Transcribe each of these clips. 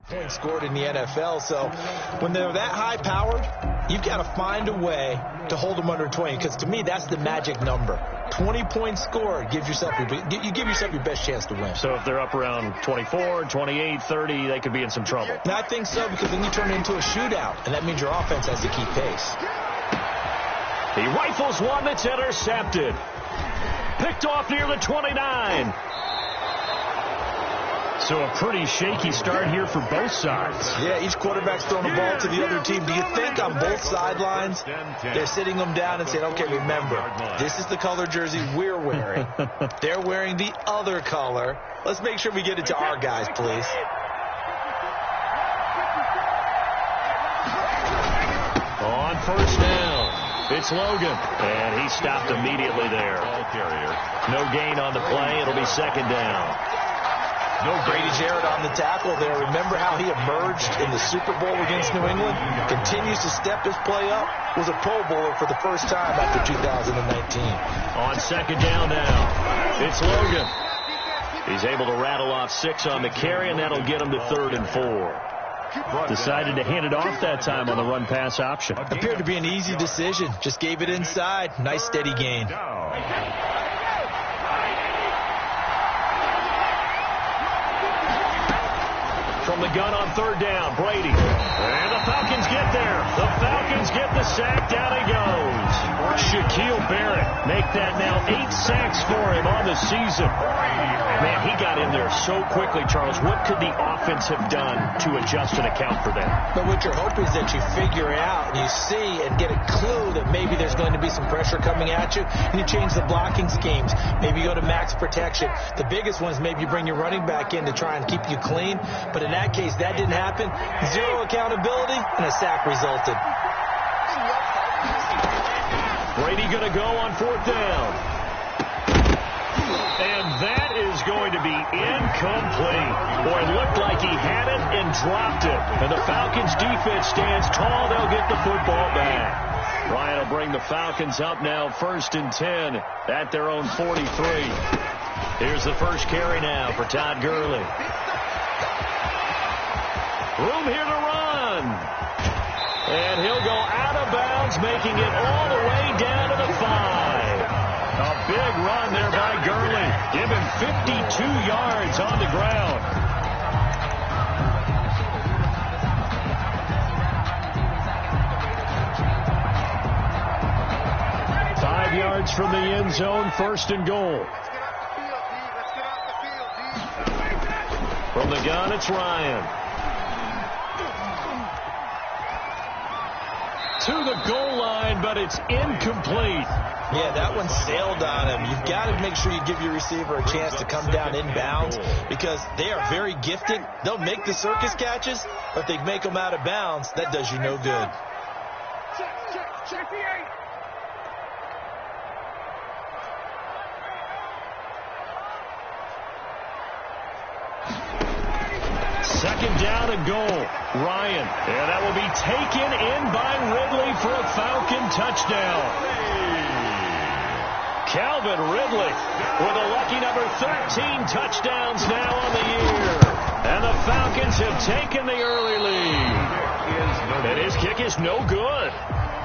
Points scored in the NFL, so when they're that high powered, you've got to find a way to hold them under 20, because to me that's the magic number. 20 points scored, you give yourself your best chance to win. So if they're up around 24, 28, 30, they could be in some trouble. And I think so, because then you turn it into a shootout, and that means your offense has to keep pace. He rifles one that's intercepted. Picked off near the 29. So a pretty shaky start here for both sides. Yeah, each quarterback's throwing the ball to the other team. Do you think on both sidelines they're sitting them down and saying, okay, remember, this is the color jersey we're wearing. They're wearing the other color. Let's make sure we get it to our guys, please. On first down, it's Logan. And he stopped immediately there. No gain on the play. It'll be second down. No Grady Jarrett on the tackle there. Remember how he emerged in the Super Bowl against New England? Continues to step his play up. Was a Pro Bowler for the first time after 2019. On second down now, it's Logan. He's able to rattle off 6 on the carry, and that'll get him to 3rd and 4. Decided to hand it off that time on the run-pass option. Appeared to be an easy decision. Just gave it inside. Nice steady gain. From the gun on 3rd down, Brady. And the Falcons get there. The Falcons get the sack. Down he goes. Shaquille Barrett make that now 8 sacks for him on the season. Man, he got in there so quickly, Charles. What could the offense have done to adjust and account for that? But what you're hoping is that you figure out and you see and get a clue that maybe there's going to be some pressure coming at you, and you change the blocking schemes. Maybe you go to max protection. The biggest one is maybe you bring your running back in to try and keep you clean. But in that case, that didn't happen. Zero accountability, and a sack resulted. Brady going to go on 4th down. And that is going to be incomplete. Boy, it looked like he had it and dropped it. And the Falcons defense stands tall. They'll get the football back. Ryan will bring the Falcons up now 1st and 10 at their own 43. Here's the first carry now for Todd Gurley. Room here to run. And he'll go out of bounds, making it all the way down to the 5. A big run there by Gurley. Give him 52 yards on the ground. Five yards from the end zone, 1st and goal. From the gun, it's Ryan. To the goal line, but it's incomplete. Yeah, that one sailed on him. You've got to make sure you give your receiver a chance to come down inbounds, because they are very gifted. They'll make the circus catches, but if they make them out of bounds, that does you no good. Check the 8. Second down and goal. Ryan. And that will be taken in by Ridley for a Falcon touchdown. Calvin Ridley with a lucky number 13 touchdowns now on the year. And the Falcons have taken the early lead. And his kick is no good.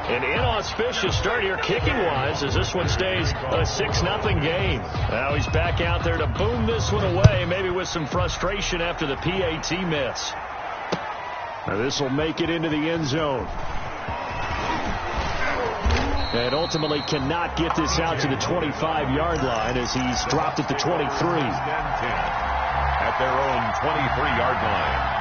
An inauspicious start here kicking-wise as this one stays a 6-0 game. Now he's back out there to boom this one away, maybe with some frustration after the PAT miss. Now this will make it into the end zone. And ultimately cannot get this out to the 25-yard line as he's dropped at the 23. At their own 23-yard line.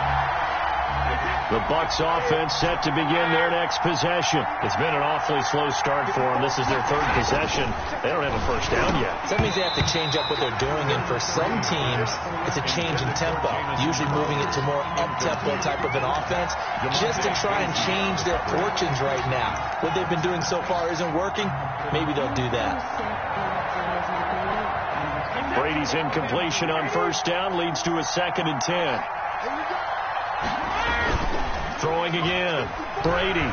The Bucs offense set to begin their next possession. It's been an awfully slow start for them. This is their 3rd possession. They don't have a first down yet. So that means they have to change up what they're doing, and for some teams, it's a change in tempo, usually moving it to more up-tempo type of an offense, just to try and change their fortunes right now. What they've been doing so far isn't working. Maybe they'll do that. Brady's incompletion on first down leads to a 2nd and 10. Throwing again. Brady.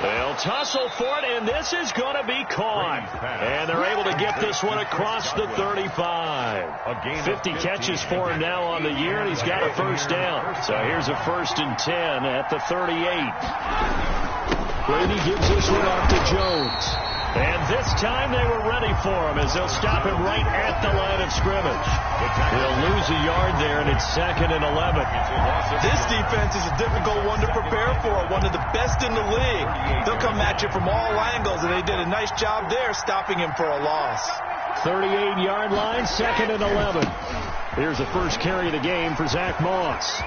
They'll tussle for it, and this is going to be caught. And they're able to get this one across the 35. 50 catches for him now on the year, and he's got a first down. So here's a 1st and 10 at the 38. Brady gives this one off to Jones. And this time they were ready for him as they'll stop him right at the line of scrimmage. They'll lose a yard there, and it's 2nd and 11. This defense is a difficult one to prepare for, one of the best in the league. They'll come at you from all angles, and they did a nice job there stopping him for a loss. 38-yard line, 2nd and 11. Here's the first carry of the game for Zach Moss.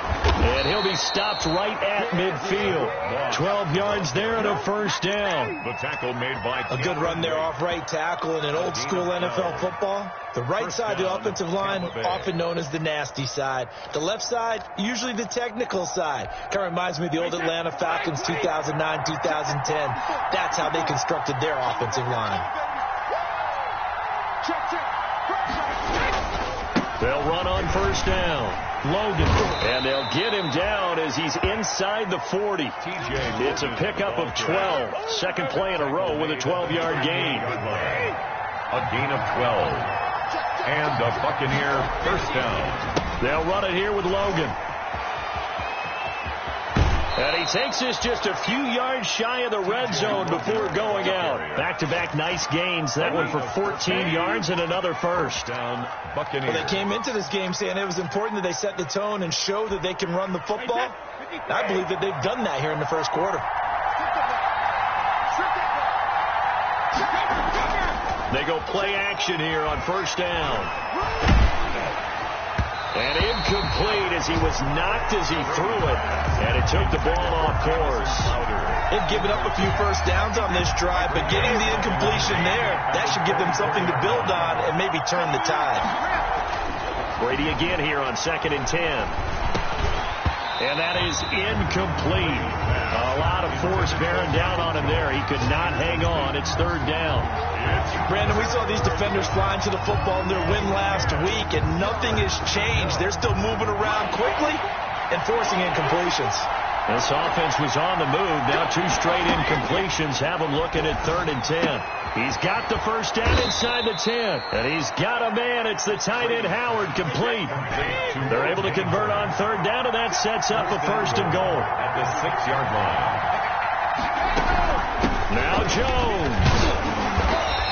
And he'll be stopped right at midfield. 12 yards there and a first down. The tackle made by a good run there off right tackle in an old school NFL football. The right side of the offensive line, often known as the nasty side. The left side, usually the technical side. Kind of reminds me of the old Atlanta Falcons 2009, 2010. That's how they constructed their offensive line. They'll run on first down. Logan, and they'll get him down as he's inside the 40. It's a pickup of 12. Second play in a row with a 12-yard gain. A gain of 12. And the Buccaneer first down. They'll run it here with Logan. And he takes this just a few yards shy of the red zone before going out. Back-to-back nice gains. That one for 14 yards and another first. Down Buccaneers. Well, they came into this game saying it was important that they set the tone and show that they can run the football. I believe that they've done that here in the first quarter. They go play action here on first down. And incomplete as he was knocked as he threw it. And it took the ball off course. They've given up a few first downs on this drive, but getting the incompletion there, that should give them something to build on and maybe turn the tide. Brady again here on 2nd and 10. And that is incomplete. A lot of force bearing down on him there. He could not hang on. It's 3rd down. Brandon, we saw these defenders flying to the football in their win last week, and nothing has changed. They're still moving around quickly and forcing incompletions. This offense was on the move. Now 2 straight incompletions have them looking at 3rd and 10. He's got the first down inside the 10. And he's got a man. It's the tight end Howard complete. They're able to convert on 3rd down, and that sets up a 1st and goal. At the 6-yard line. Now Jones.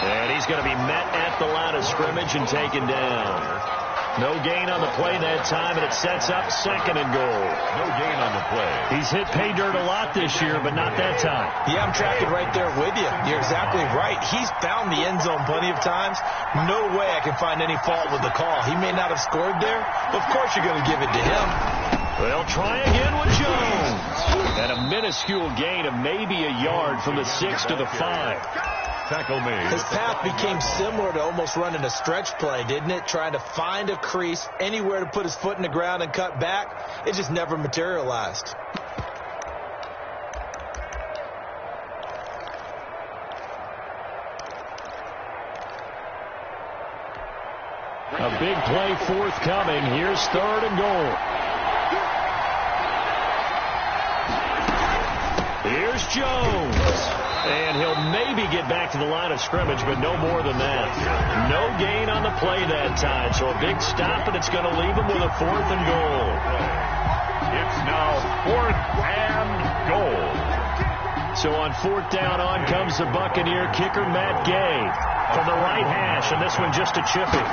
And he's going to be met at the line of scrimmage and taken down. No gain on the play that time, and it sets up 2nd and goal. No gain on the play. He's hit pay dirt a lot this year, but not that time. Yeah, I'm tracking right there with you. You're exactly right. He's found the end zone plenty of times. No way I can find any fault with the call. He may not have scored there, but of course you're going to give it to him. They'll try again with Jones. And a minuscule gain of maybe a yard from the 6 to the 5. Tackle made. His path became similar to almost running a stretch play, didn't it? Trying to find a crease, anywhere to put his foot in the ground and cut back. It just never materialized. A big play forthcoming. Here's 3rd and goal. Here's Jones. And he'll maybe get back to the line of scrimmage, but no more than that. No gain on the play that time. So a big stop, and it's going to leave him with a 4th and goal. It's now 4th and goal. So on 4th down, on comes the Buccaneer kicker, Matt Gay, from the right hash, and this one just a chippy.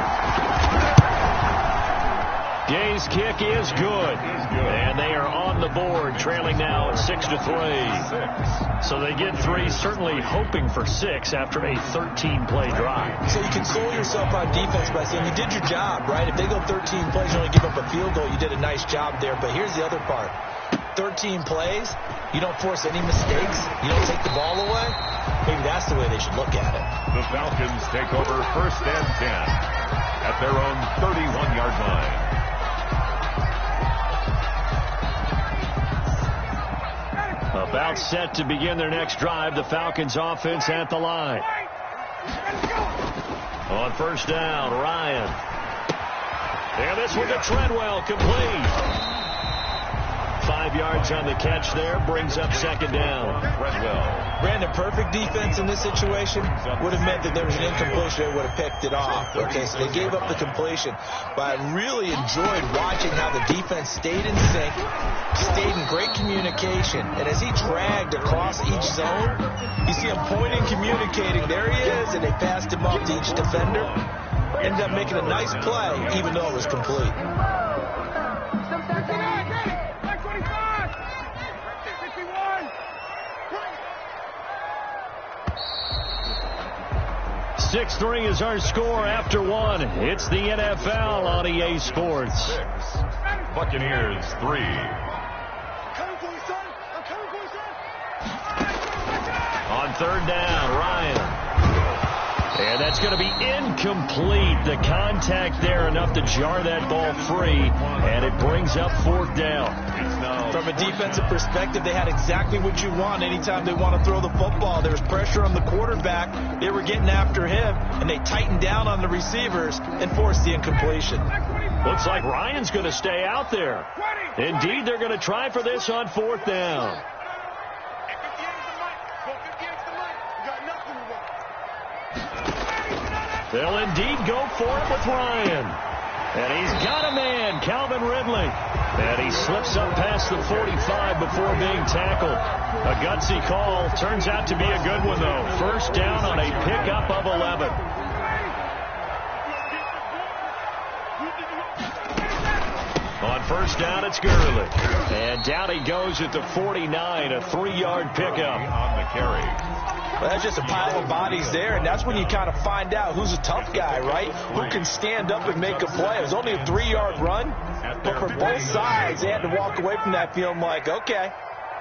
Gay's kick is good. And they are on the board, trailing now at 6-3. So they get 3, certainly hoping for 6 after a 13-play drive. So you console yourself on defense by saying you did your job, right? If they go 13 plays, you only give up a field goal, you did a nice job there. But here's the other part. 13 plays, you don't force any mistakes, you don't take the ball away. Maybe that's the way they should look at it. The Falcons take over 1st and 10 at their own 31-yard line. About set to begin their next drive, the Falcons offense at the line. On 1st down, Ryan. And this one to Treadwell, complete. 5 yards. yards on the catch there. Brings up second down. Brandon, perfect defense in this situation would have meant that there was an incompletion. They would have picked it off. Okay, so they gave up the completion. But I really enjoyed watching how the defense stayed in sync, stayed in great communication. And as he dragged across each zone, you see him pointing, communicating. There he is, and they passed him off to each defender. Ended up making a nice play, even though it was complete. 6-3 is our score after one. It's the NFL on EA Sports. 6. Buccaneers 3. On third down, Ryan. And that's going to be incomplete. The contact there enough to jar that ball free, and it brings up fourth down. From a defensive perspective, they had exactly what you want anytime they want to throw the football. There was pressure on the quarterback. They were getting after him, and they tightened down on the receivers and forced the incompletion. Looks like Ryan's going to stay out there. Indeed, they're going to try for this on fourth down. They'll indeed go for it with Ryan. And he's got a man, Calvin Ridley. And he slips up past the 45 before being tackled. A gutsy call. Turns out to be a good one, though. First down on a pickup of 11. On first down, it's Gurley. And down he goes at the 49, a 3-yard pickup. On the carry. Well, that's just a pile of bodies there, and that's when you kind of find out who's a tough guy, right? Who can stand up and make a play. It was only a 3-yard run, but for both sides, they had to walk away from that feeling like, okay,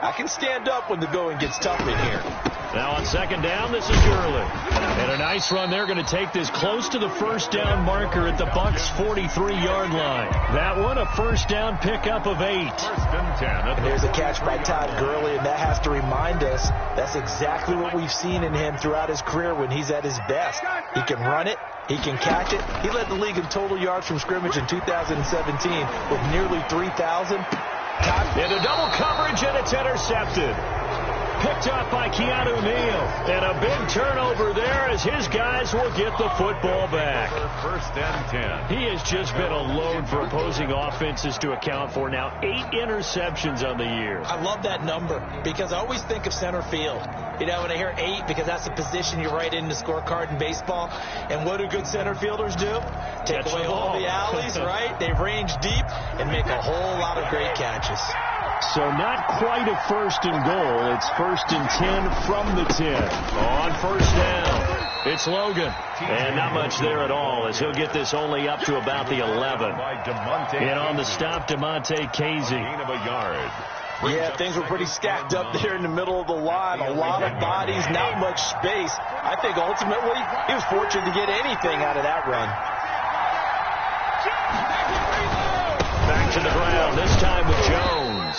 I can stand up when the going gets tough in here. Now on second down, this is Gurley. And a nice run there, going to take this close to the first down marker at the Bucs' 43-yard line. That one, a first down pickup of 8. First and 10. And there's a catch by Todd Gurley, and that has to remind us that's exactly what we've seen in him throughout his career when he's at his best. He can run it. He can catch it. He led the league in total yards from scrimmage in 2017 with nearly 3,000. Into double coverage, and it's intercepted. Picked up by Keanu Neal. And a big turnover there as his guys will get the football back. First and 10. He has just been a load for opposing offenses to account for. Now 8 interceptions on the year. I love that number because I always think of center field. You know, when I hear 8, because that's the position you write in the scorecard in baseball. And what do good center fielders do? Take away all the alleys, right? They range deep and make a whole lot of great catches. So not quite a first and goal. It's first and 10 from the 10. On first down, it's Logan. And not much there at all as he'll get this only up to about the 11. And on the stop, DeMonte Casey. Gain of a yard. Yeah, things were pretty stacked up there in the middle of the line. A lot of bodies, not much space. I think ultimately he was fortunate to get anything out of that run. Back to the ground, this time with Jones.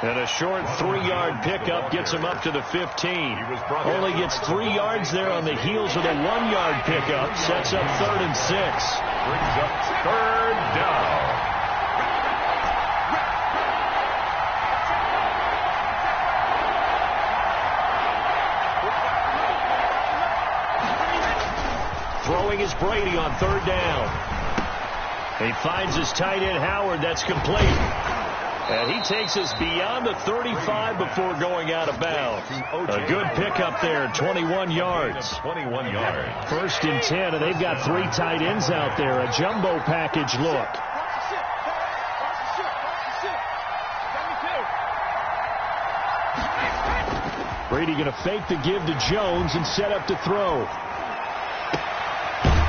And a short 3-yard pickup gets him up to the 15. Only gets 3 yards there on the heels of the 1-yard pickup. Sets up 3rd and 6. Brings up 3rd down. Throwing is Brady on 3rd down. He finds his tight end Howard. That's complete. And he takes us beyond the 35 before going out of bounds. A good pickup there, 21 yards. 21 yards. First and 10, and they've got 3 tight ends out there. A jumbo package look. Brady going to fake the give to Jones and set up to throw.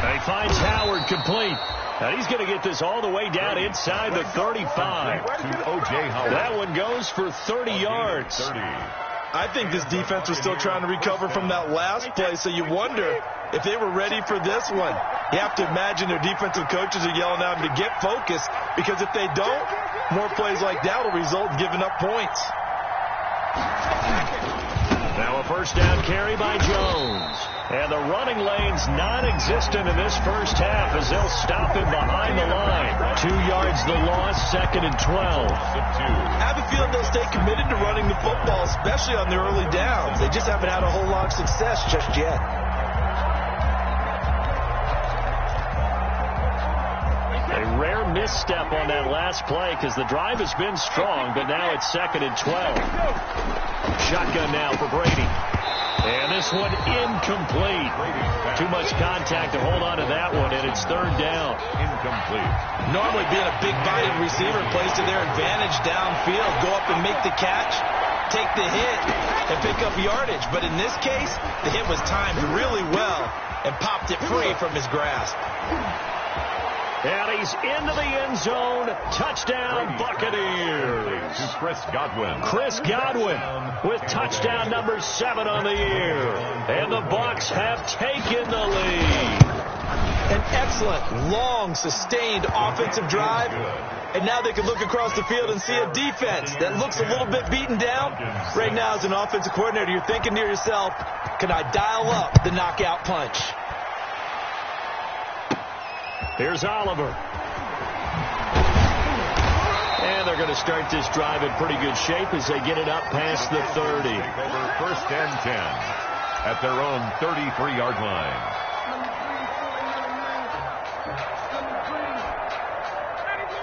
And he finds Howard complete. And he's going to get this all the way down inside the 35. That one goes for 30 yards. I think this defense was still trying to recover from that last play, so you wonder if they were ready for this one. You have to imagine their defensive coaches are yelling at them to get focused, because if they don't, more plays like that will result in giving up points. Now a first down carry by Jones. And the running lane's non-existent in this first half as they'll stop him behind the line. 2 yards the loss, 2nd and 12. I have a feeling they'll stay committed to running the football, especially on the early downs. They just haven't had a whole lot of success just yet. A rare misstep on that last play because the drive has been strong, but now it's 2nd and 12. Shotgun now for Brady. And this one incomplete. Too much contact to hold on to that one, and it's 3rd down. Incomplete. Normally being a big-bodied receiver plays to their advantage downfield. Go up and make the catch, take the hit, and pick up yardage. But in this case, the hit was timed really well and popped it free from his grasp. And he's into the end zone. Touchdown, Buccaneers. To Chris Godwin. Chris Godwin with touchdown number 7 on the year. And the Bucs have taken the lead. An excellent, long, sustained offensive drive. And now they can look across the field and see a defense that looks a little bit beaten down. Right now, as an offensive coordinator, you're thinking to yourself, can I dial up the knockout punch? Here's Oliver. And they're going to start this drive in pretty good shape as they get it up past the 30. Over 1st and 10 at their own 33-yard line.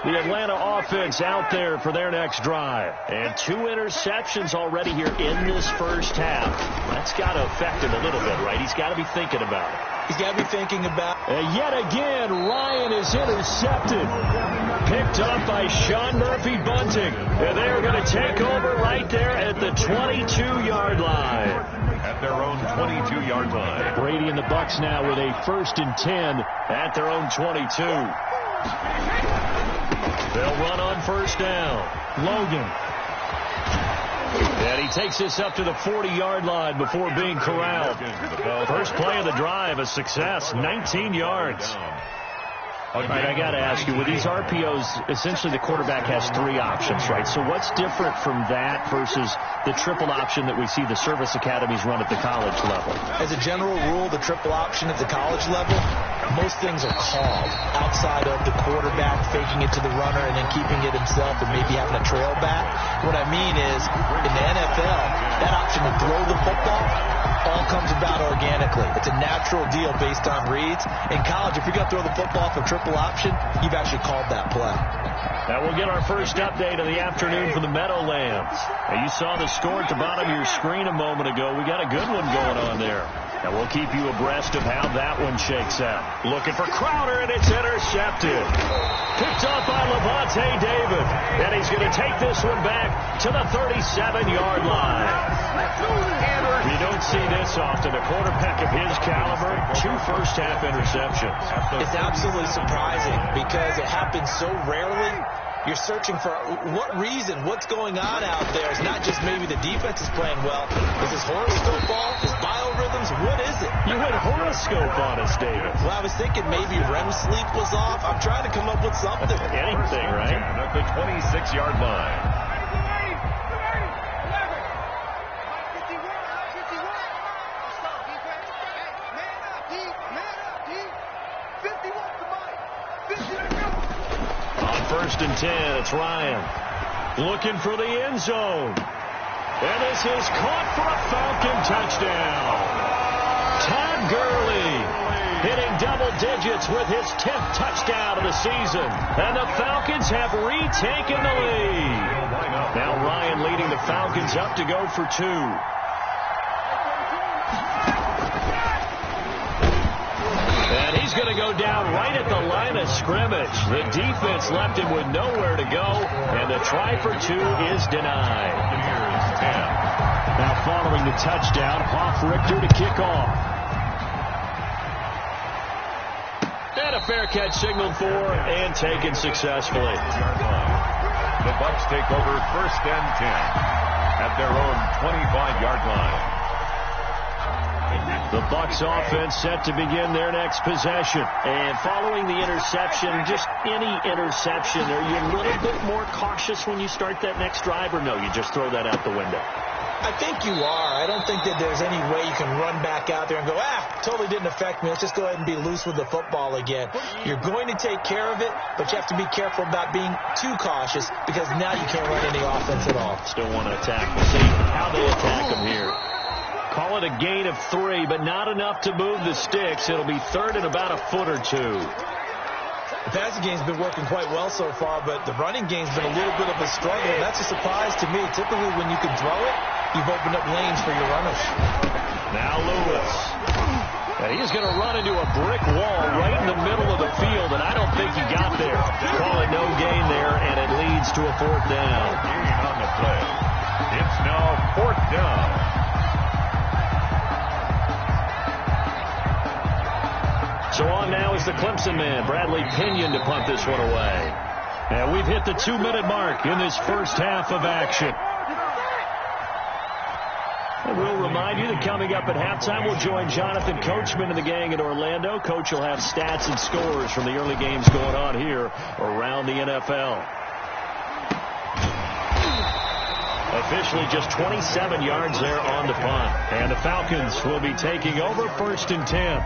The Atlanta offense out there for their next drive. And 2 interceptions already here in this first half. That's got to affect him a little bit, right? He's got to be thinking about it. He's got to be thinking about it. And yet again, Ryan is intercepted. Picked up by Sean Murphy-Bunting. And they're going to take over right there at the 22-yard line. At their own 22-yard line. Brady and the Bucs now with a 1st and 10 at their own 22. They'll run on 1st down. Logan. And he takes this up to the 40-yard line before being corralled. First play of the drive, a success, 19 yards. All right, I got to ask you, with these RPOs, essentially the quarterback has 3 options, right? So what's different from that versus the triple option that we see the service academies run at the college level? As a general rule, the triple option at the college level, most things are called outside of the quarterback faking it to the runner and then keeping it himself and maybe having a trail back. What I mean is, in the NFL, that option to throw the football all comes about organically. It's a natural deal based on reads. In college, if you're going to throw the football for triple option, you've actually called that play. Now we'll get our first update of the afternoon for the Meadowlands. Now you saw the score at the bottom of your screen a moment ago. We got a good one going on there. And we'll keep you abreast of how that one shakes out. Looking for Crowder, and it's intercepted. Picked off by Levante David. And he's going to take this one back to the 37-yard line. You don't see this often. A quarterback of his caliber, 2 first-half interceptions. It's absolutely surprising because it happens so rarely. You're searching for what reason, what's going on out there. It's not just maybe the defense is playing well. Is this horoscope off? Is biorhythms? What is it? You had horoscope on us, David. Well, I was thinking maybe REM sleep was off. I'm trying to come up with something. Anything, right? At the 26-yard line. First and 10, it's Ryan. Looking for the end zone. And this is caught for a Falcon touchdown. Todd Gurley hitting double digits with his 10th touchdown of the season. And the Falcons have retaken the lead. Now Ryan leading the Falcons up to go for 2. And he's going to go down right at the line of scrimmage. The defense left him with nowhere to go, and the try for 2 is denied. Now following the touchdown, Hoff-Richter to kick off. And a fair catch signaled for and taken successfully. The Bucs take over 1st and 10 at their own 25-yard line. The Bucs offense set to begin their next possession. And following the interception, just any interception, are you a little bit more cautious when you start that next drive, or no, you just throw that out the window? I think you are. I don't think that there's any way you can run back out there and go, totally didn't affect me. Let's just go ahead and be loose with the football again. You're going to take care of it, but you have to be careful about being too cautious because now you can't run any offense at all. Still want to attack. We'll see how they attack them here. Call it a gain of 3, but not enough to move the sticks. It'll be third and about a foot or two. The passing game's been working quite well so far, but the running game's been a little bit of a struggle, and that's a surprise to me. Typically, when you can throw it, you've opened up lanes for your runners. Now Lewis. And he's going to run into a brick wall right in the middle of the field, and I don't think he got there. Call it no gain there, and it leads to a 4th down. Gain on the play. It's now 4th down. So on now is the Clemson man, Bradley Pinion, to punt this one away. And we've hit the 2-minute mark in this first half of action. And we'll remind you that coming up at halftime, we'll join Jonathan Coachman and the gang in Orlando. Coach will have stats and scores from the early games going on here around the NFL. Officially just 27 yards there on the punt. And the Falcons will be taking over 1st and 10.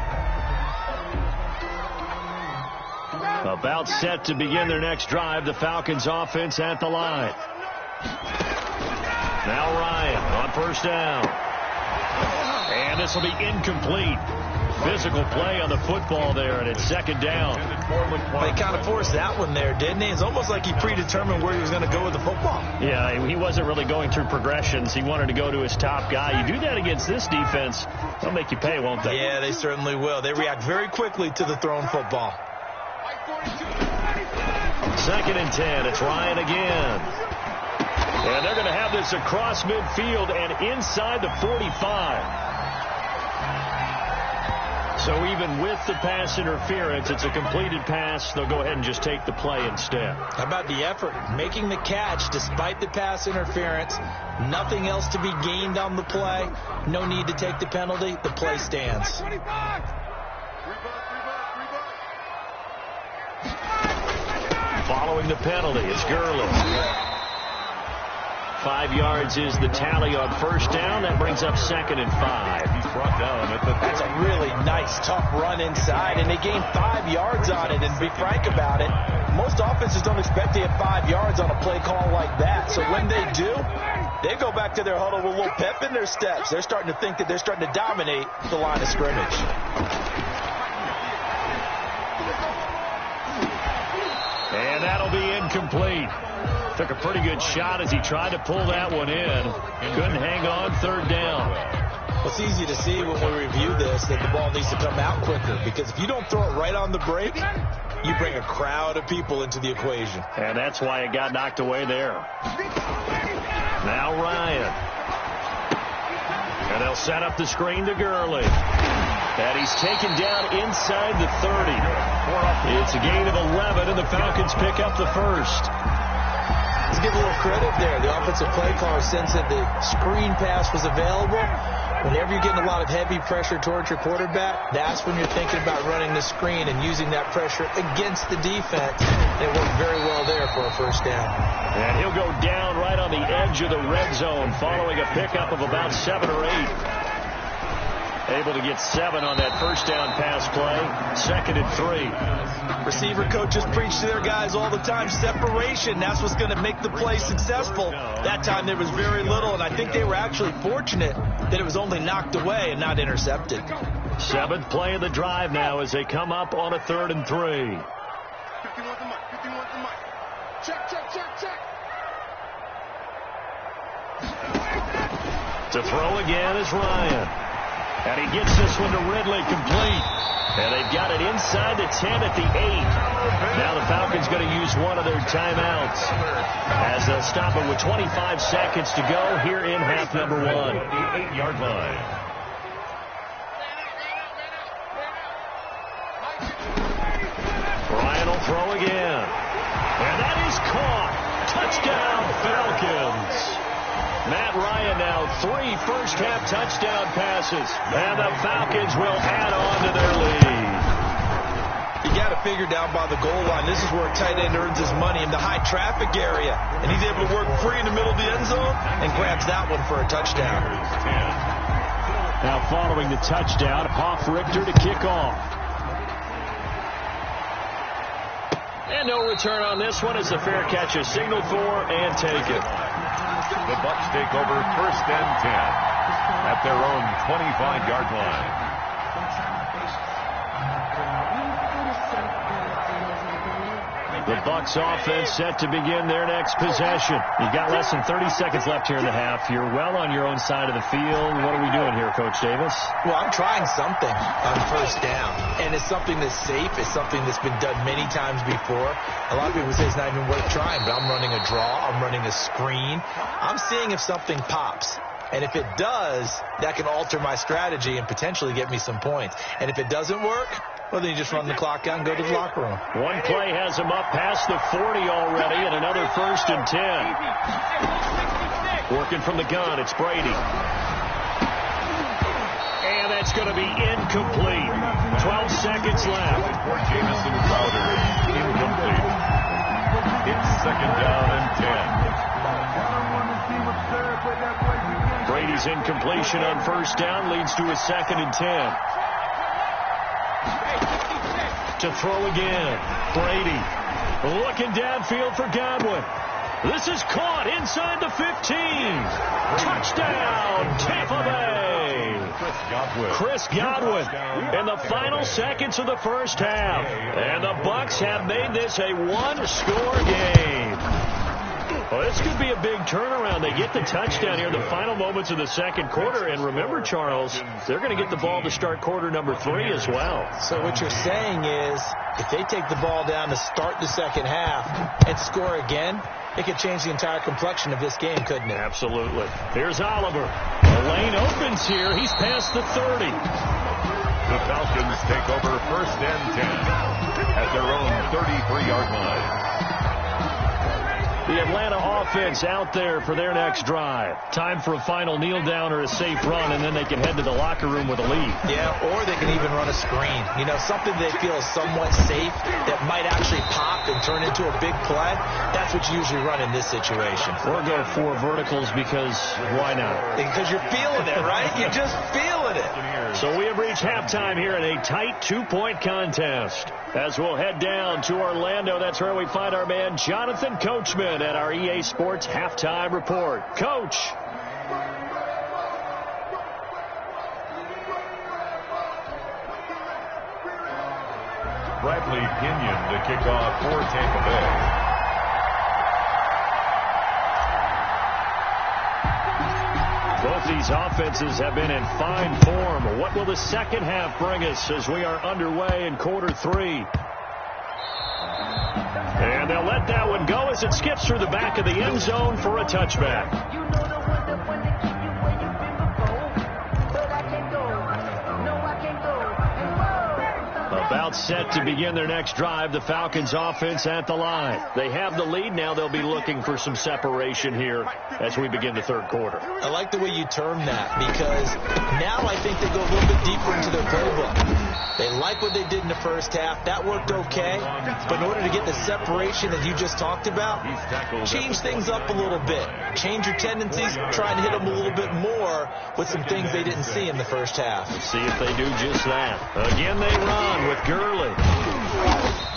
About set to begin their next drive, the Falcons offense at the line. Now Ryan on 1st down. And this will be incomplete. Physical play on the football there, and it's 2nd down. They kind of forced that one there, didn't he? It's almost like he predetermined where he was going to go with the football. Yeah, he wasn't really going through progressions. He wanted to go to his top guy. You do that against this defense, they'll make you pay, won't they? Yeah, they certainly will. They react very quickly to the thrown football. 2nd and 10. It's Ryan again. And they're going to have this across midfield and inside the 45. So even with the pass interference, it's a completed pass. They'll go ahead and just take the play instead. How about the effort? Making the catch despite the pass interference. Nothing else to be gained on the play. No need to take the penalty. The play stands. Following the penalty, it's Gurley. 5 yards is the tally on 1st down. That brings up 2nd and 5. He's brought down at the 30. That's a really nice, tough run inside, and they gained 5 yards on it. And to be frank about it, most offenses don't expect to get 5 yards on a play call like that. So when they do, they go back to their huddle with a little pep in their steps. They're starting to think that they're starting to dominate the line of scrimmage. And that'll be incomplete. Took a pretty good shot as he tried to pull that one in. Couldn't hang on 3rd down. Well, it's easy to see when we review this that the ball needs to come out quicker, because if you don't throw it right on the break, you bring a crowd of people into the equation. And that's why it got knocked away there. Now Ryan. And they'll set up the screen to Gurley. And he's taken down inside the 30. It's a gain of 11, and the Falcons pick up the 1st. Let's give a little credit there. The offensive play caller sensed that the screen pass was available. Whenever you're getting a lot of heavy pressure towards your quarterback, that's when you're thinking about running the screen and using that pressure against the defense. It worked very well there for a 1st down. And he'll go down right on the edge of the red zone following a pickup of about 7 or 8. Able to get 7 on that 1st down pass play. 2nd and 3. Receiver coaches preach to their guys all the time. Separation, that's what's going to make the play successful. That time there was very little, and I think they were actually fortunate that it was only knocked away and not intercepted. 7th play of the drive now as they come up on a 3rd and 3. To throw again is Ryan. And he gets this one to Ridley complete. And they've got it inside the 10 at the 8. Now the Falcons going to use one of their timeouts as they'll stop it with 25 seconds to go here in half number 1. The 8-yard line. Ryan will throw again. And that is caught. Touchdown, Falcons. Matt Ryan now 3 first-half touchdown passes. And the Falcons will add on to their lead. You got to figure down by the goal line. This is where a tight end earns his money in the high traffic area. And he's able to work free in the middle of the end zone and grabs that one for a touchdown. Now following the touchdown, Hoff-Richter to kick off. And no return on this one as the fair catch is signaled for and taken. The Bucs take over 1st and 10 at their own 25-yard line. The Bucs offense set to begin their next possession. You've got less than 30 seconds left here in the half. You're well on your own side of the field. What are we doing here, Coach Davis? Well, I'm trying something on 1st down, and it's something that's safe. It's something that's been done many times before. A lot of people say it's not even worth trying, but I'm running a draw. I'm running a screen. I'm seeing if something pops. And if it does, that can alter my strategy and potentially get me some points. And if it doesn't work, well, then you just run the clock out and go to the locker room. One play has him up past the 40 already, and another 1st and 10. Working from the gun, it's Brady. And that's going to be incomplete. 12 seconds left. For Jamison Crowder, incomplete. It's 2nd down and 10. Brady's incompletion on 1st down leads to a 2nd and 10. To throw again. Brady looking downfield for Godwin. This is caught inside the 15. Touchdown, Tampa Bay. Chris Godwin in the final seconds of the 1st half. And the Bucs have made this a one-score game. Well, this could be a big turnaround. They get the touchdown here in the final moments of the 2nd quarter. And remember, Charles, they're going to get the ball to start quarter number 3 as well. So what you're saying is if they take the ball down to start the 2nd half and score again, it could change the entire complexion of this game, couldn't it? Absolutely. Here's Oliver. The lane opens here. He's past the 30. The Falcons take over 1st and 10 at their own 33-yard line. The Atlanta offense out there for their next drive. Time for a final kneel down or a safe run, and then they can head to the locker room with a lead. Yeah, or they can even run a screen. You know, something they feel is somewhat safe that might actually pop and turn into a big play. That's what you usually run in this situation. Or go 4 verticals because why not? Because you're feeling it, right? You're just feeling it. So we have reached halftime here in a tight 2-point contest. As we'll head down to Orlando, that's where we find our man Jonathan Coachman at our EA Sports Halftime Report. Coach. Bradley Pinion to kick off for Tampa Bay. Both these offenses have been in fine form. What will the 2nd half bring us as we are underway in quarter 3? And they'll let that one go as it skips through the back of the end zone for a touchback. About set to begin their next drive, the Falcons offense at the line. They have the lead. Now they'll be looking for some separation here as we begin the 3rd quarter. I like the way you term that because now I think they go a little bit deeper into their playbook. They like what they did in the 1st half. That worked okay. But in order to get the separation that you just talked about, change things up a little bit. Change your tendencies. Try and hit them a little bit more with some things they didn't see in the 1st half. Let's see if they do just that. Again, they run with Gurley.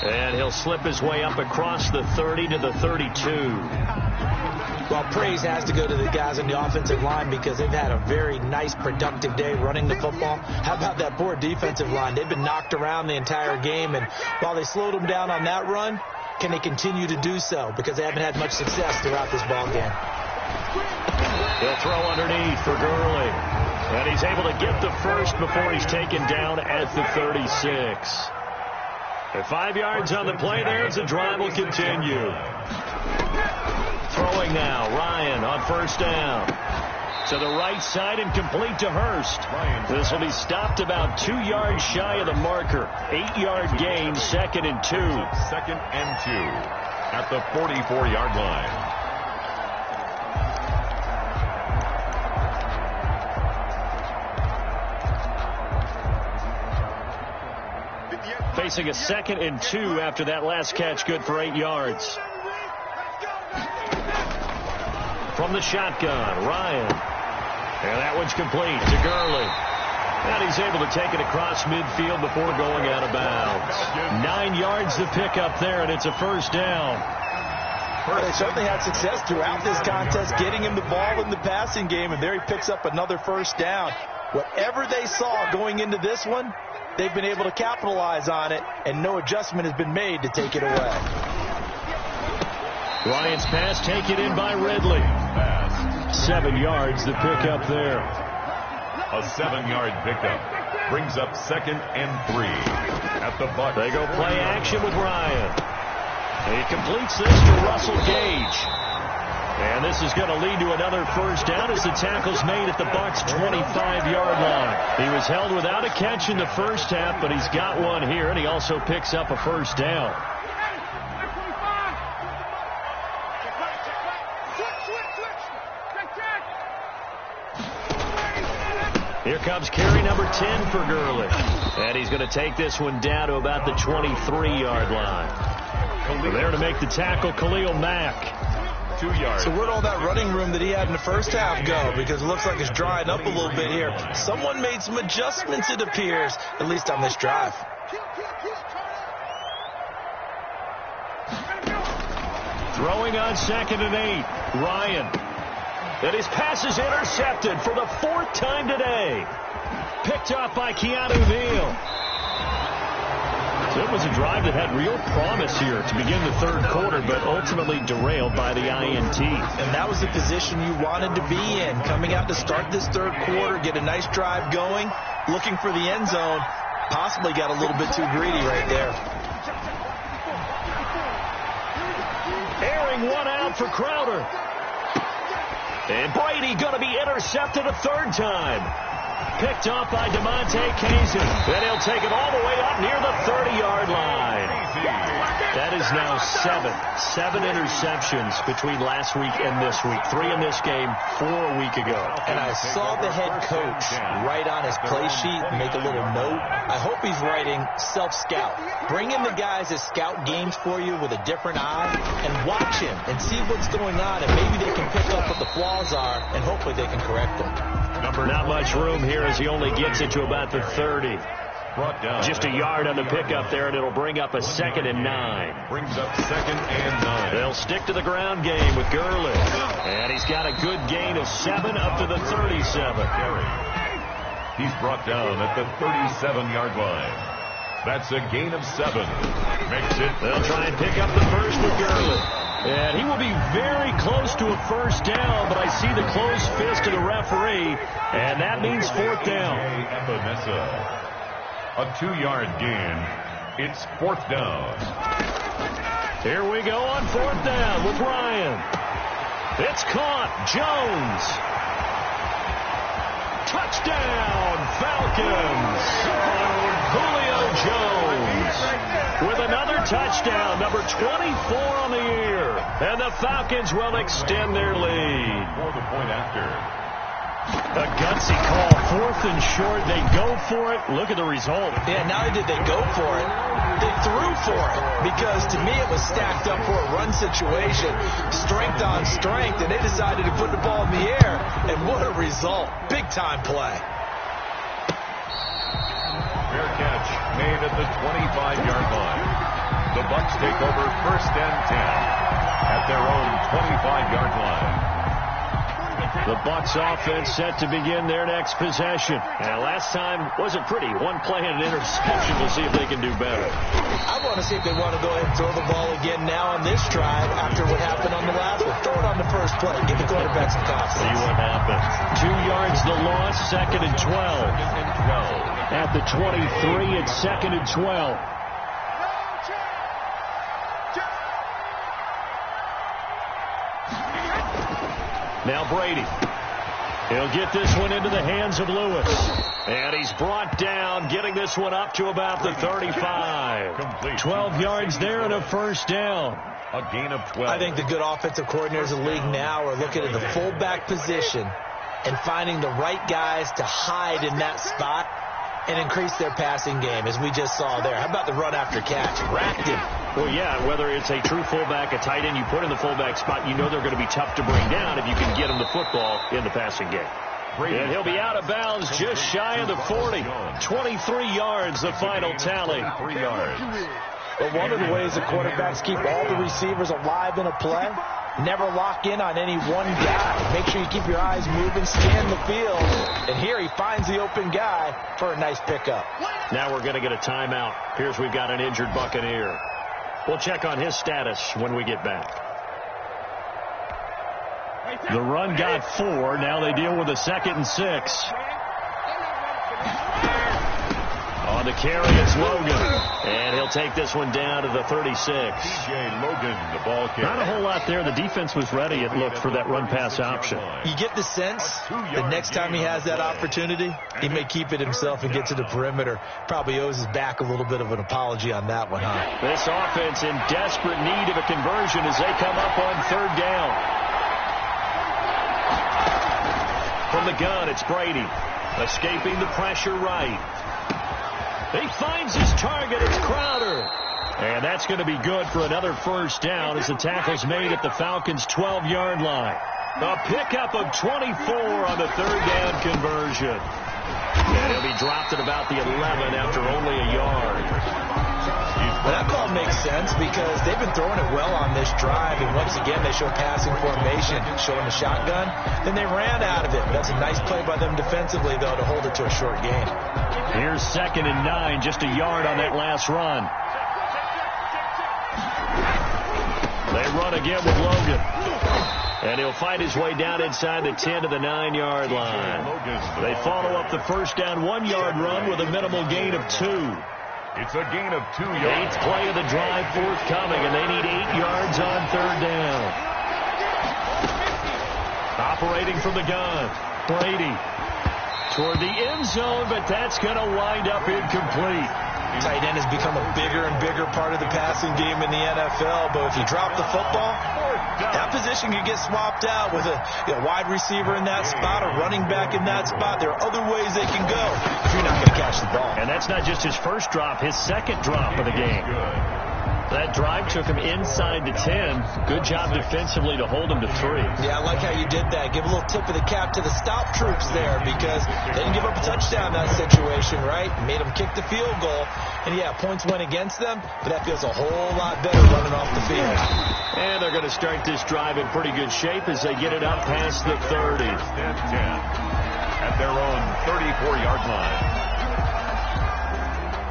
And he'll slip his way up across the 30 to the 32. Well, praise has to go to the guys on the offensive line because they've had a very nice, productive day running the football. How about that poor defensive line? They've been knocked around the entire game, and while they slowed them down on that run, can they continue to do so? Because they haven't had much success throughout this ball game. He'll throw underneath for Gurley. And he's able to get the first before he's taken down at the 36. At 5 yards on the play there as the drive will continue. Throwing now, Ryan on 1st down. To the right side and complete to Hurst. This will be stopped about 2 yards shy of the marker. 8-yard gain, 2nd and 2. 2nd and 2 at the 44-yard line. Facing a 2nd and 2 after that last catch, good for 8 yards. From from the shotgun. Ryan. And that one's complete to Gurley. And he's able to take it across midfield before going out of bounds. 9 yards to pick up there, and it's a first down. Well, they certainly had success throughout this contest getting him the ball in the passing game, and there he picks up another first down. Whatever they saw going into this one, they've been able to capitalize on it, and no adjustment has been made to take it away. Ryan's pass taken in by Ridley. 7 yards to pick up there. A 7-yard pickup brings up 2nd and 3 at the Bucs. They go play action with Ryan. He completes this to Russell Gage. And this is going to lead to another first down as the tackle's made at the Bucs' 25-yard line. He was held without a catch in the first half, but he's got one here, and he also picks up a first down. Here comes carry number 10 for Gurley. And he's going to take this one down to about the 23-yard line. There to make the tackle, Khalil Mack. 2 yards. So where'd all that running room that he had in the first half go? Because it looks like it's drying up a little bit here. Someone made some adjustments, it appears, at least on this drive. Throwing on 2nd and 8. Ryan. And his pass is intercepted for the 4th time today. Picked off by Keanu Neal. So it was a drive that had real promise here to begin the 3rd quarter, but ultimately derailed by the INT. And that was the position you wanted to be in. Coming out to start this 3rd quarter, get a nice drive going, looking for the end zone. Possibly got a little bit too greedy right there. Airing one out for Crowder. And Brady going to be intercepted a 3rd time. Picked off by DeMonte Kazin. Then he'll take it all the way up near the 30-yard line. That is now 7 interceptions between last week and this week. 3 in this game, 4 a week ago. And I saw the head coach write on his play sheet, make a little note. I hope he's writing self-scout. Bring in the guys that scout games for you with a different eye and watch him and see what's going on, and maybe they can pick up what the flaws are, and hopefully they can correct them. Not much room here as he only gets it to about the 30. Just a yard on the pickup there, and it'll bring up a 2nd and 9. Brings up 2nd and 9. They'll stick to the ground game with Gurley. And he's got a good gain of 7 up to the 37. He's brought down at the 37-yard line. That's a gain of 7. Makes it. They'll try and pick up the first with Gurley. And he will be very close to a first down, but I see the closed fist of the referee, and that means 4th down. A 2-yard gain. It's 4th down. Here we go on 4th down with Ryan. It's caught. Jones. Touchdown, Falcons. Julio Jones with another touchdown, number 24 on the year. And the Falcons will extend their lead. For the point after. A gutsy call, 4th and short. They go for it. Look at the result. Yeah, not only did they go for it, they threw for it. Because to me it was stacked up for a run situation. Strength on strength, and they decided to put the ball in the air. And what a result. Big time play. Fair catch made at the 25-yard line. The Bucs take over 1st and 10 at their own 25-yard line. The Bucs offense set to begin their next possession. And last time wasn't pretty. One play and an interception. We'll see if they can do better. I want to see if they want to go ahead and throw the ball again now on this drive after what happened on the last one. Throw it on the first play. Give the quarterback some confidence. See what happens. 2 yards the loss, 2nd and 12. At the 23, it's 2nd and 12. Now Brady. He'll get this one into the hands of Lewis. And he's brought down, getting this one up to about the 35. 12 yards there and a first down. A gain of 12. I think the good offensive coordinators in the league now are looking at the fullback position and finding the right guys to hide in that spot and increase their passing game, as we just saw there. How about the run after catch? Racked him. Well, yeah, whether it's a true fullback, a tight end you put in the fullback spot, you know they're going to be tough to bring down if you can get them the football in the passing game. And he'll be out of bounds just shy of the 40. 23 yards, the final tally. 3 yards. But one of the ways the quarterbacks keep all the receivers alive in a play, never lock in on any one guy. Make sure you keep your eyes moving, scan the field. And here he finds the open guy for a nice pickup. Now we're going to get a timeout. Here's we've got an injured Buccaneer. We'll check on his status when we get back. The run got 4. Now they deal with a 2nd and 6. On the carry, it's Logan. And he'll take this one down to the 36. TJ Logan, the ball carrier. Not a whole lot there. The defense was ready, it looked, for that run-pass option. You get the sense that next time he has that opportunity, he may keep it himself and get to the perimeter. Probably owes his back a little bit of an apology on that one, huh? This offense in desperate need of a conversion as they come up on 3rd down. From the gun, it's Brady. Escaping the pressure right. He finds his target. It's Crowder. And that's going to be good for another 1st down as the tackle's made at the Falcons' 12-yard line. A pickup of 24 on the 3rd down conversion. And he'll be dropped at about the 11 after only a yard. Well, that call makes sense because they've been throwing it well on this drive, and once again they show passing formation, showing the shotgun. Then they ran out of it. That's a nice play by them defensively, though, to hold it to a short gain. Here's 2nd and 9, just a yard on that last run. They run again with Logan. And he'll fight his way down inside the 10 to the 9-yard line. They follow up the 1st down 1-yard run with a minimal gain of 2. It's a gain of 2 yards. 8th play of the drive forthcoming, and they need 8 yards on 3rd down. Operating from the gun, Brady toward the end zone, but that's going to wind up incomplete. Tight end has become a bigger and bigger part of the passing game in the NFL, but if you drop the football, that position can get swapped out with a wide receiver in that spot, a running back in that spot. There are other ways they can go if you're not going to catch the ball. And that's not just his 1st drop, his 2nd drop of the game. That drive took him inside the 10. Good job defensively to hold him to 3. Yeah, I like how you did that. Give a little tip of the cap to the stop troops there because they didn't give up a touchdown in that situation, right? Made them kick the field goal. And, yeah, points went against them, but that feels a whole lot better running off the field. And they're going to start this drive in pretty good shape as they get it up past the 30. 10 at their own 34-yard line.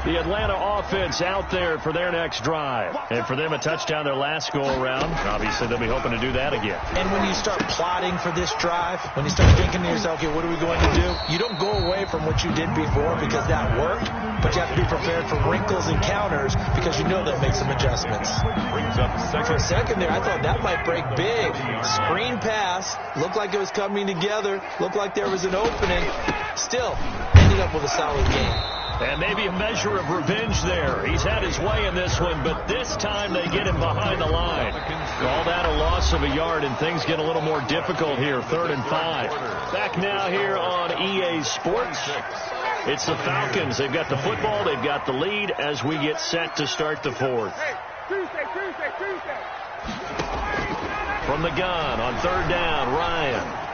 The Atlanta offense out there for their next drive. And for them, a touchdown their last go-around. Obviously, they'll be hoping to do that again. And when you start plotting for this drive, when you start thinking to yourself, okay, what are we going to do? You don't go away from what you did before because that worked, but you have to be prepared for wrinkles and counters because you know that makes some adjustments. For a second there, I thought that might break big. Screen pass, looked like it was coming together, looked like there was an opening. Still, ended up with a solid game. And maybe a measure of revenge there. He's had his way in this one, but this time they get him behind the line. Call that a loss of a yard, and things get a little more difficult here. 3rd and 5. Back now here on EA Sports. It's the Falcons. They've got the football. They've got the lead as we get set to start the 4th. From the gun on 3rd down, Ryan.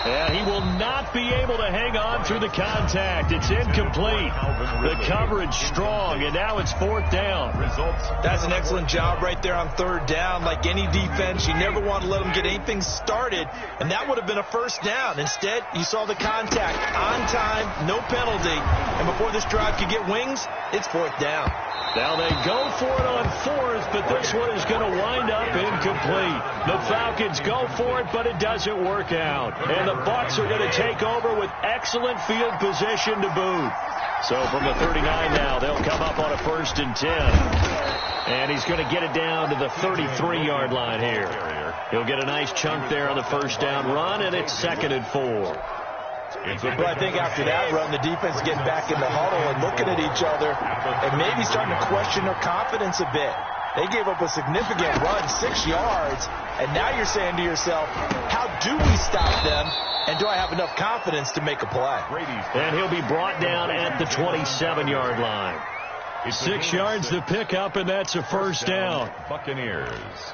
And he will not be able to hang on through the contact. It's incomplete. The coverage strong, and now it's 4th down. That's an excellent job right there on 3rd down. Like any defense, you never want to let them get anything started, and that would have been a 1st down. Instead, you saw the contact on time, no penalty, and before this drive could get wings, it's 4th down. Now they go for it on 4th, but this one is going to wind up incomplete. The Falcons go for it, but it doesn't work out. And the Bucs are going to take over with excellent field position to boot. So from the 39 now, they'll come up on a 1st and 10. And he's going to get it down to the 33-yard line here. He'll get a nice chunk there on the 1st down run, and it's 2nd and 4. But I think after that run, the defense getting back in the huddle and looking at each other and maybe starting to question their confidence a bit. They gave up a significant run, 6 yards, And now you're saying to yourself, how do we stop them? And do I have enough confidence to make a play? And he'll be brought down at the 27-yard line. 6 yards to pick up, and that's a first down. Buccaneers.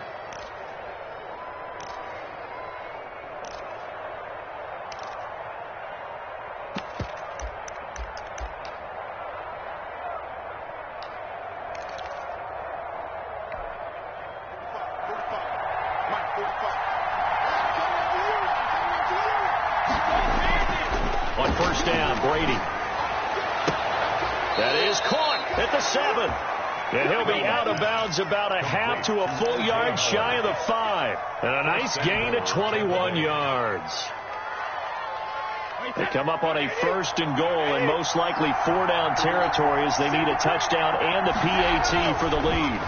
On first down, Brady. That is caught at the 7. And he'll be out of bounds about a half to a full yard shy of the 5. And a nice gain of 21 yards. They come up on a 1st and goal and most likely 4-down territory as they need a touchdown and the PAT for the lead.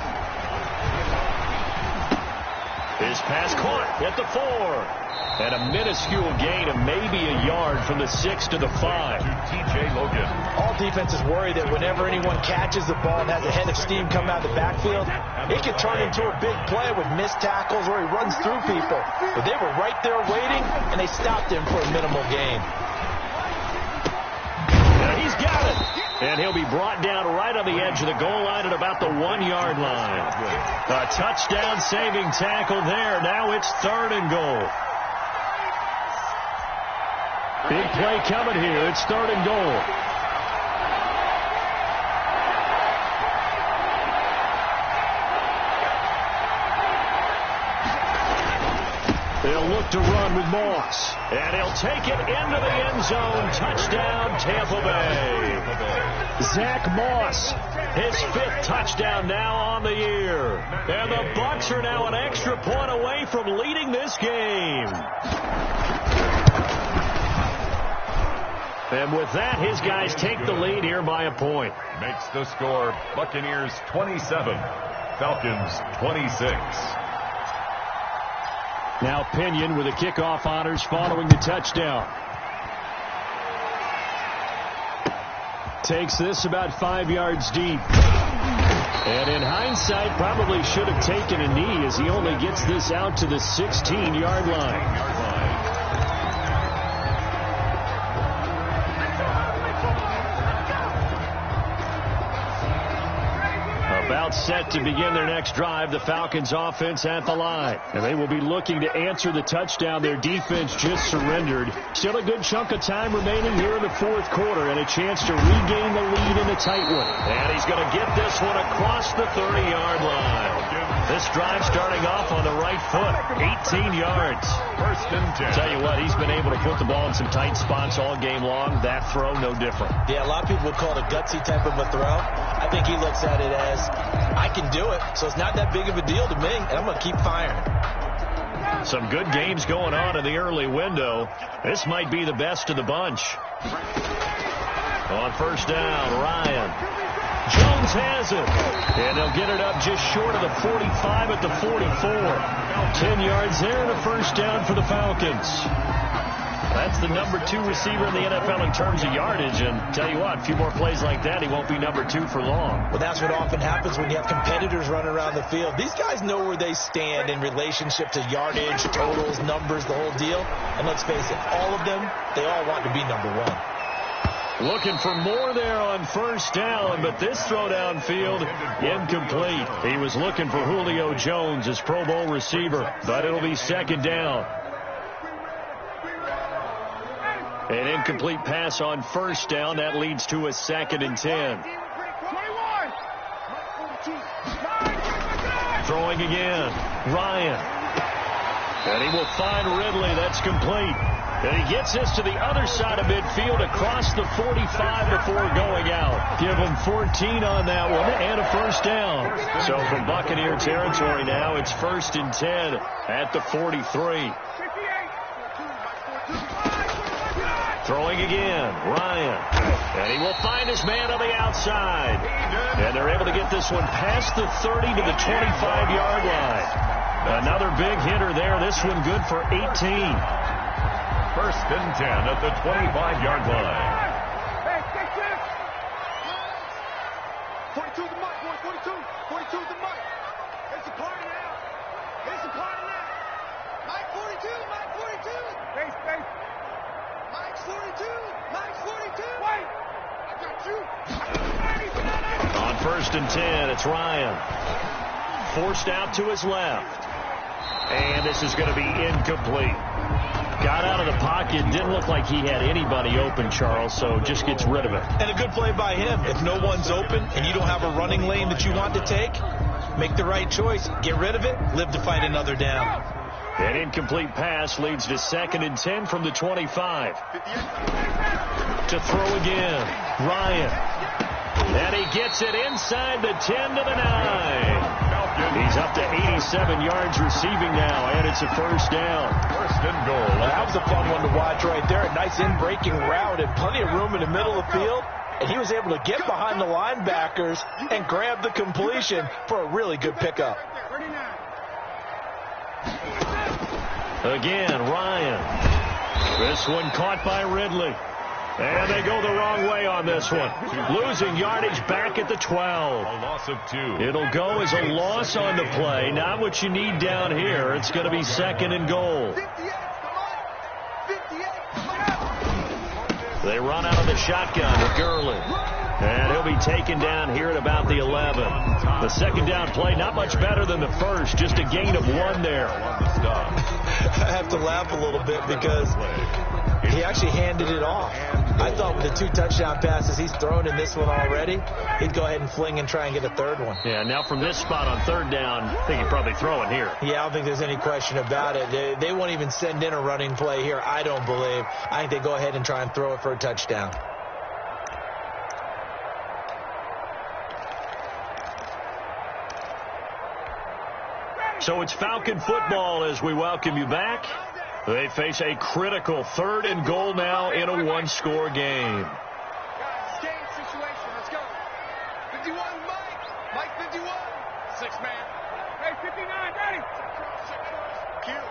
His pass caught at the 4. And a minuscule gain of maybe a yard from the 6 to the 5. T.J. Logan. All defenses worry that whenever anyone catches the ball and has a head of steam come out of the backfield, it could turn into a big play with missed tackles or he runs through people. But they were right there waiting, and they stopped him for a minimal gain. And he's got it. And he'll be brought down right on the edge of the goal line at about the 1-yard line. A touchdown-saving tackle there. Now it's 3rd and goal. Big play coming here. It's 3rd and goal. They'll look to run with Moss. And he'll take it into the end zone. Touchdown, Tampa Bay. Zach Moss, his 5th touchdown now on the year. And the Bucs are now an extra point away from leading this game. And with that, his guys take the lead here by a point. Makes the score Buccaneers 27, Falcons 26. Now Pinion with the kickoff honors following the touchdown. Takes this about 5 yards deep. And in hindsight, probably should have taken a knee as he only gets this out to the 16-yard line. About set to begin their next drive, the Falcons offense at the line. And they will be looking to answer the touchdown their defense just surrendered. Still a good chunk of time remaining here in the 4th quarter and a chance to regain the lead in a tight one. And he's going to get this one across the 30-yard line. This drive starting off on the right foot, 18 yards. 1st and 10. Tell you what, he's been able to put the ball in some tight spots all game long. That throw, no different. Yeah, a lot of people would call it a gutsy type of a throw. I think he looks at it as, I can do it, so it's not that big of a deal to me, and I'm going to keep firing. Some good games going on in the early window. This might be the best of the bunch. On first down, Ryan. Jones has it. And they'll get it up just short of the 45 at the 44. 10 yards there and a first down for the Falcons. That's the number 2 receiver in the NFL in terms of yardage. And tell you what, a few more plays like that, he won't be number 2 for long. Well, that's what often happens when you have competitors running around the field. These guys know where they stand in relationship to yardage, totals, numbers, the whole deal. And let's face it, all of them, they all want to be number 1. Looking for more there on first down, but this throw downfield, incomplete. He was looking for Julio Jones, his Pro Bowl receiver, but it'll be 2nd down. An incomplete pass on first down. That leads to a 2nd and 10. Throwing again. Ryan. And he will find Ridley. That's complete. And he gets this to the other side of midfield across the 45 before going out. Give him 14 on that one and a first down. So from Buccaneer territory now, it's 1st and 10 at the 43. Throwing again, Ryan. And he will find his man on the outside. And they're able to get this one past the 30 to the 25-yard line. Another big hitter there. This one good for 18. 1st and 10 at the 25-yard line. 42 the mic, boy, 42. 42 the mic. It's a party now. It's a party now. 1st and 10. It's Ryan. Forced out to his left. And this is going to be incomplete. Got out of the pocket. Didn't look like he had anybody open, Charles, so just gets rid of it. And a good play by him. If no one's open and you don't have a running lane that you want to take, make the right choice. Get rid of it. Live to fight another down. An incomplete pass leads to 2nd and 10 from the 25. To throw again. Ryan. And he gets it inside the 10 to the 9. He's up to 87 yards receiving now, and it's a 1st down. 1st and goal. That was a fun one to watch right there. A nice in-breaking route and plenty of room in the middle of the field. And he was able to get behind the linebackers and grab the completion for a really good pickup. Again, Ryan. This one caught by Ridley. And they go the wrong way on this one. Losing yardage back at the 12. A loss of 2. It'll go as a loss on the play. Not what you need down here. It's going to be 2nd and goal. They run out of the shotgun to Gurley. And he'll be taken down here at about the 11. The 2nd down play, not much better than the first. Just a gain of 1 there. I have to laugh a little bit because he actually handed it off. I thought with the 2 touchdown passes he's thrown in this one already, he'd go ahead and fling and try and get a 3rd one. Yeah, now from this spot on 3rd down, I think he'd probably throw it here. Yeah, I don't think there's any question about it. They won't even send in a running play here, I don't believe. I think they go ahead and try and throw it for a touchdown. So it's Falcon football as we welcome you back. They face a critical 3rd and goal now in a 1-score game. Guys, game situation. Let's go. 51, Mike. 51. 6-man. Hey, 59, ready. Kill.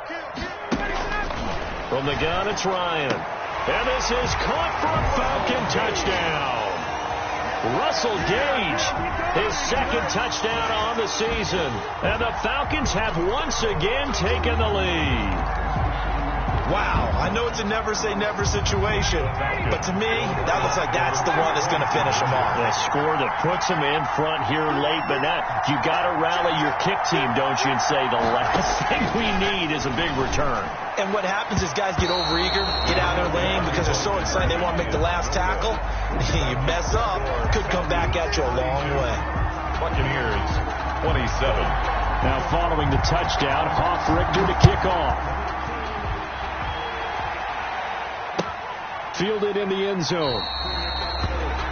From the gun, it's Ryan. And this is caught for a Falcon touchdown. Russell Gage, his 2nd touchdown on the season. And the Falcons have once again taken the lead. Wow, I know it's a never-say-never situation, but to me, that looks like that's the one that's going to finish them off. A score that puts them in front here late, but now you got to rally your kick team, don't you, and say the last thing we need is a big return. And what happens is guys get overeager, get out of their lane because they're so excited they want to make the last tackle. You mess up, could come back at you a long way. Buccaneers, 27. Now following the touchdown, Hoff-Richter to kick off. Fielded in the end zone.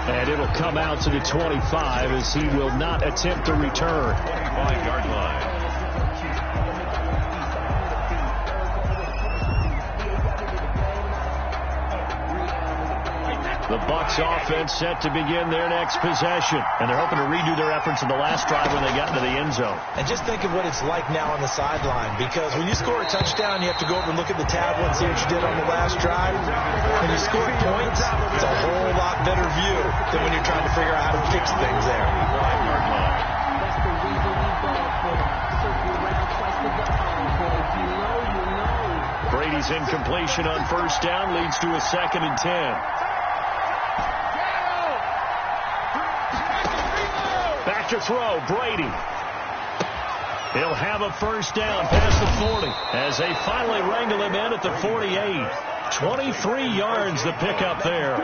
And it'll come out to the 25 as he will not attempt to return. 25-yard line. The Bucs offense set to begin their next possession. And they're hoping to redo their efforts in the last drive when they got into the end zone. And just think of what it's like now on the sideline, because when you score a touchdown, you have to go over and look at the tablet and see what you did on the last drive. When you score points, it's a whole lot better view than when you're trying to figure out how to fix things there. 5-yard line. Brady's incompletion on 1st down leads to a 2nd and 10. Back to throw, Brady. He'll have a 1st down past the 40 as they finally wrangle him in at the 48. 23 yards the pickup there.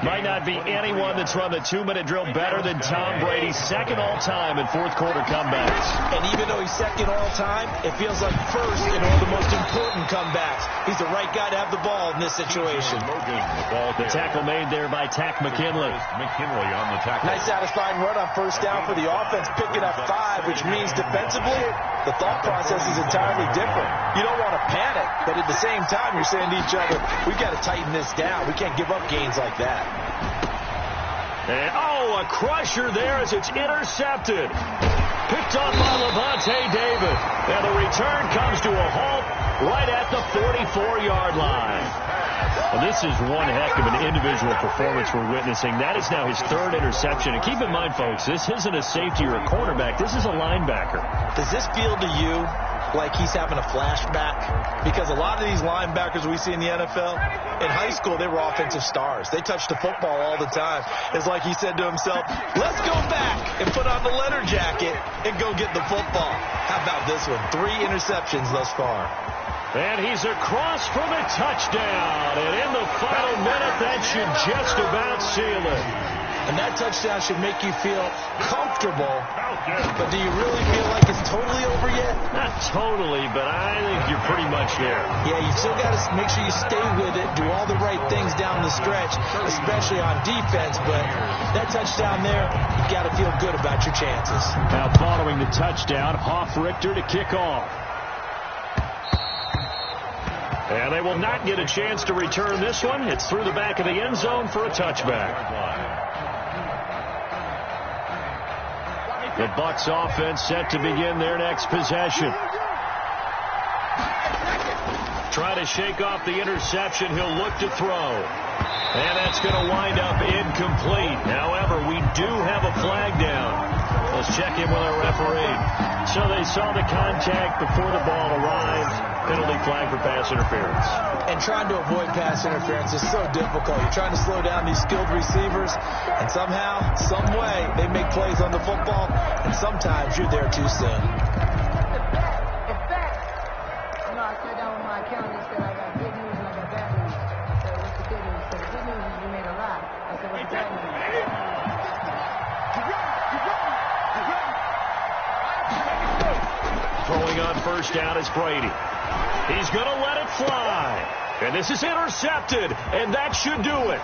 Might not be anyone that's run the 2-minute drill better than Tom Brady, 2nd all-time in 4th-quarter comebacks. And even though he's 2nd all-time, it feels like 1st in one of the most important comebacks. He's the right guy to have the ball in this situation. The tackle made there by Tack McKinley. McKinley on the tackle. Nice satisfying run on 1st down for the offense, picking up 5, which means defensively, the thought process is entirely different. You don't want to panic, but at the same time, you're saying to each other, we've got to tighten this down. We can't give up gains like that. And, a crusher there as it's intercepted. Picked up by Levante David. And the return comes to a halt right at the 44-yard line. Well, this is one heck of an individual performance we're witnessing. That is now his 3rd interception. And keep in mind, folks, this isn't a safety or a cornerback. This is a linebacker. Does this feel to you like he's having a flashback? Because a lot of these linebackers we see in the NFL, in high school, they were offensive stars. They touched the football all the time. It's like he said to himself, let's go back and put on the leather jacket and go get the football. How about this one? 3 interceptions thus far. And he's across for the touchdown. And in the final minute, that should just about seal it. And that touchdown should make you feel comfortable. But do you really feel like it's totally over yet? Not totally, but I think you're pretty much there. Yeah, you still got to make sure you stay with it, do all the right things down the stretch, especially on defense. But that touchdown there, you got to feel good about your chances. Now following the touchdown, Hoff-Richter to kick off. And they will not get a chance to return this one. It's through the back of the end zone for a touchback. The Bucs offense set to begin their next possession. Try to shake off the interception. He'll look to throw. And that's going to wind up incomplete. However, we do have a flag down. Let's check in with our referee. So they saw the contact before the ball arrived. Penalty flag for pass interference. And trying to avoid pass interference is so difficult. You're trying to slow down these skilled receivers, and somehow, some way, they make plays on the football, and sometimes you're there too soon. Throwing on first down is Brady. He's going to let it fly. And this is intercepted. And that should do it.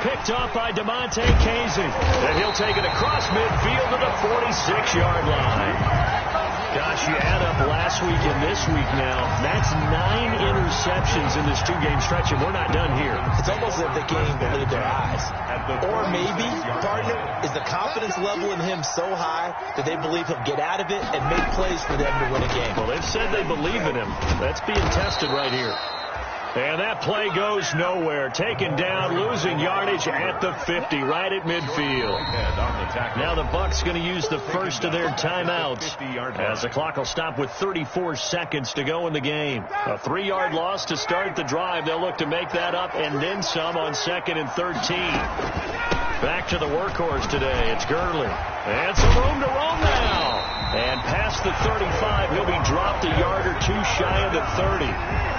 Picked off by DeMonte Casey. And he'll take it across midfield to the 46-yard line. Gosh, you add up last week and this week now. That's 9 interceptions in this 2-game stretch, and we're not done here. It's almost as if they can't even believe their eyes. Or maybe, partner, is the confidence level in him so high that they believe he'll get out of it and make plays for them to win a game. Well, they've said they believe in him. That's being tested right here. And that play goes nowhere. Taken down, losing yardage at the 50, right at midfield. Now the Bucs going to use the first of their timeouts as the clock will stop with 34 seconds to go in the game. A 3-yard loss to start the drive. They'll look to make that up and then some on 2nd and 13. Back to the workhorse today. It's Gurley. And some room to roam now. And past the 35, he'll be dropped a yard or 2 shy of the 30.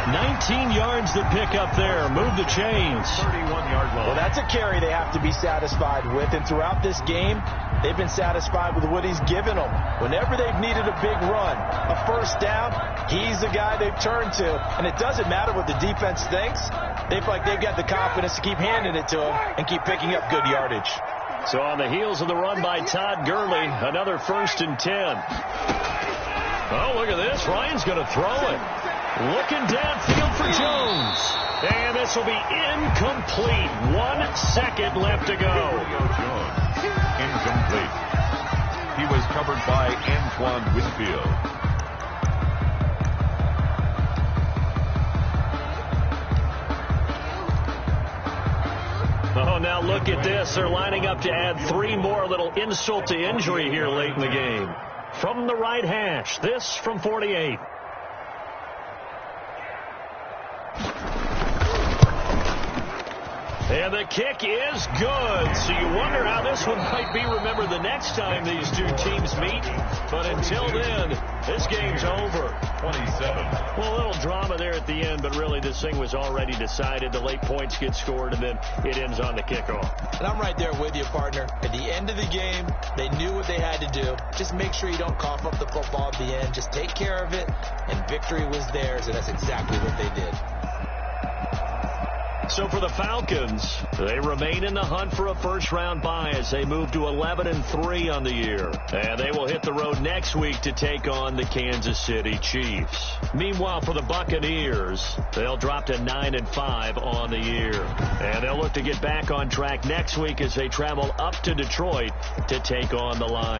19 yards to pick up there. Move the chains. 31-yard line. Well, that's a carry they have to be satisfied with. And throughout this game, they've been satisfied with what he's given them. Whenever they've needed a big run, a first down, he's the guy they've turned to. And it doesn't matter what the defense thinks. They feel like they've got the confidence to keep handing it to him and keep picking up good yardage. So on the heels of the run by Todd Gurley, another 1st and 10. Oh, look at this. Ryan's going to throw it. Looking downfield for Jones. And this will be incomplete. 1 second left to go. Incomplete. He was covered by Antoine Winfield. Oh, now look at this. They're lining up to add 3 more. Little insult to injury here late in the game. From the right hash, this from 48. And the kick is good. So you wonder how this one might be remembered the next time these two teams meet. But until then, this game's over. 27. Well, a little drama there at the end, but really this thing was already decided. The late points get scored, and then it ends on the kickoff. And I'm right there with you, partner. At the end of the game, they knew what they had to do. Just make sure you don't cough up the football at the end. Just take care of it, and victory was theirs, and that's exactly what they did. So for the Falcons, they remain in the hunt for a first-round bye as they move to 11-3 on the year. And they will hit the road next week to take on the Kansas City Chiefs. Meanwhile, for the Buccaneers, they'll drop to 9-5 on the year. And they'll look to get back on track next week as they travel up to Detroit to take on the Lions.